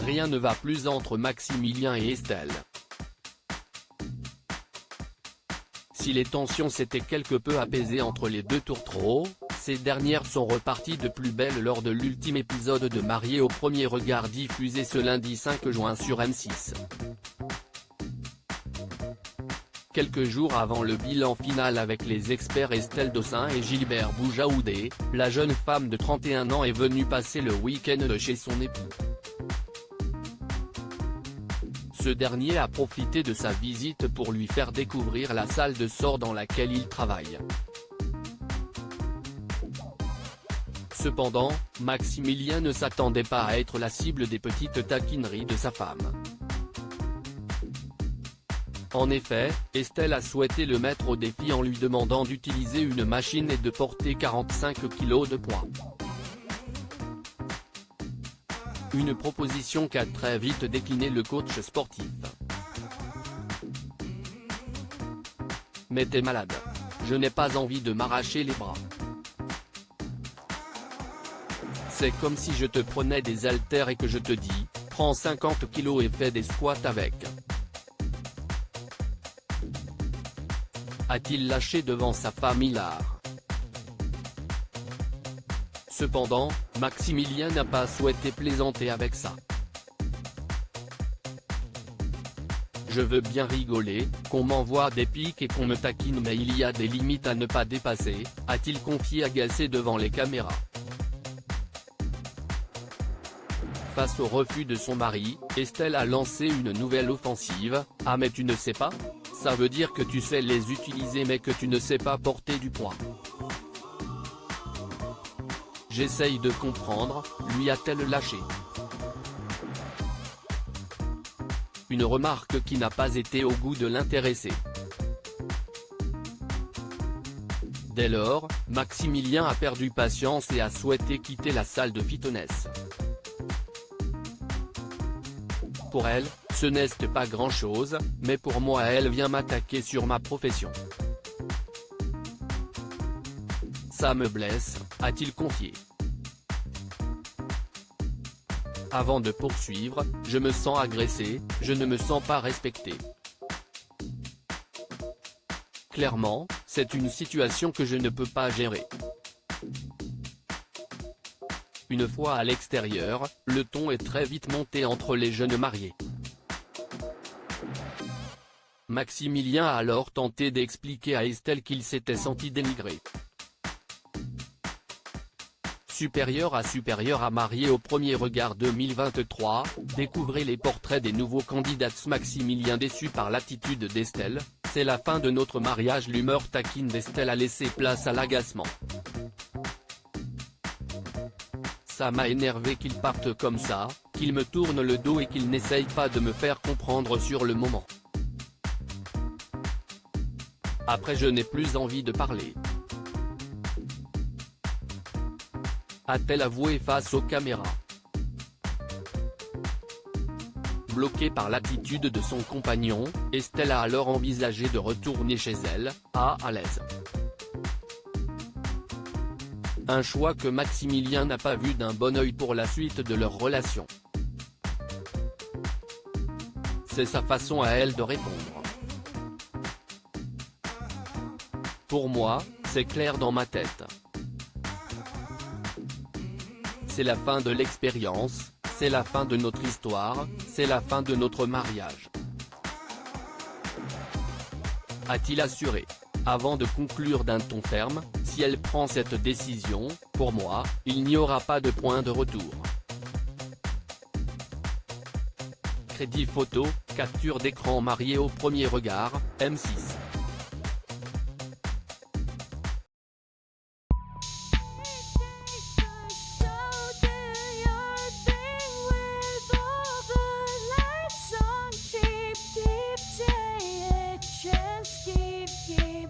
rien ne va plus entre Maximilien et Estelle. Si les tensions s'étaient quelque peu apaisées entre les deux tourtereaux, ces dernières sont reparties de plus belle lors de l'ultime épisode de Mariés au premier regard diffusé ce lundi 5 juin sur M6. Quelques jours avant le bilan final avec les experts Estelle Dossin et Gilbert Boujaoudé, la jeune femme de 31 ans est venue passer le week-end chez son époux. Ce dernier a profité de sa visite pour lui faire découvrir la salle de sport dans laquelle il travaille. Cependant, Maximilien ne s'attendait pas à être la cible des petites taquineries de sa femme. En effet, Estelle a souhaité le mettre au défi en lui demandant d'utiliser une machine et de porter 45 kg de poids. Une proposition qu'a très vite décliné le coach sportif. Mais t'es malade. Je n'ai pas envie de m'arracher les bras. C'est comme si je te prenais des haltères et que je te dis, prends 50 kg et fais des squats avec. A-t-il lâché devant sa femme hilare. Cependant, Maximilien n'a pas souhaité plaisanter avec ça. Je veux bien rigoler, qu'on m'envoie des pics et qu'on me taquine mais il y a des limites à ne pas dépasser, a-t-il confié agacé devant les caméras. Face au refus de son mari, Estelle a lancé une nouvelle offensive. « Ah mais tu ne sais pas ? Ça veut dire que tu sais les utiliser mais que tu ne sais pas porter du poids. » J'essaye de comprendre, lui a-t-elle lâché. Une remarque qui n'a pas été au goût de l'intéressé. Dès lors, Maximilien a perdu patience et a souhaité quitter la salle de fitness. Pour elle, ce n'est pas grand-chose, mais pour moi elle vient m'attaquer sur ma profession. Ça me blesse, a-t-il confié. Avant de poursuivre, je me sens agressé, je ne me sens pas respecté. Clairement, c'est une situation que je ne peux pas gérer. Une fois à l'extérieur, le ton est très vite monté entre les jeunes mariés. Maximilien a alors tenté d'expliquer à Estelle qu'il s'était senti dénigré. Supérieur à Mariés au premier regard 2023, découvrez les portraits des nouveaux candidats. Maximilien déçu par l'attitude d'Estelle, c'est la fin de notre mariage. L'humeur taquine d'Estelle a laissé place à l'agacement. Ça m'a énervé qu'il parte comme ça, qu'il me tourne le dos et qu'il n'essaye pas de me faire comprendre sur le moment. Après je n'ai plus envie de parler. A-t-elle avoué face aux caméras. Bloquée par l'attitude de son compagnon, Estelle a alors envisagé de retourner chez elle, à l'aise. Un choix que Maximilien n'a pas vu d'un bon œil pour la suite de leur relation. C'est sa façon à elle de répondre. Pour moi, c'est clair dans ma tête. C'est la fin de l'expérience, c'est la fin de notre histoire, c'est la fin de notre mariage. A-t-il assuré. Avant de conclure d'un ton ferme, si elle prend cette décision, pour moi, il n'y aura pas de point de retour. Crédit photo, capture d'écran. Mariés au premier regard, M6. Keep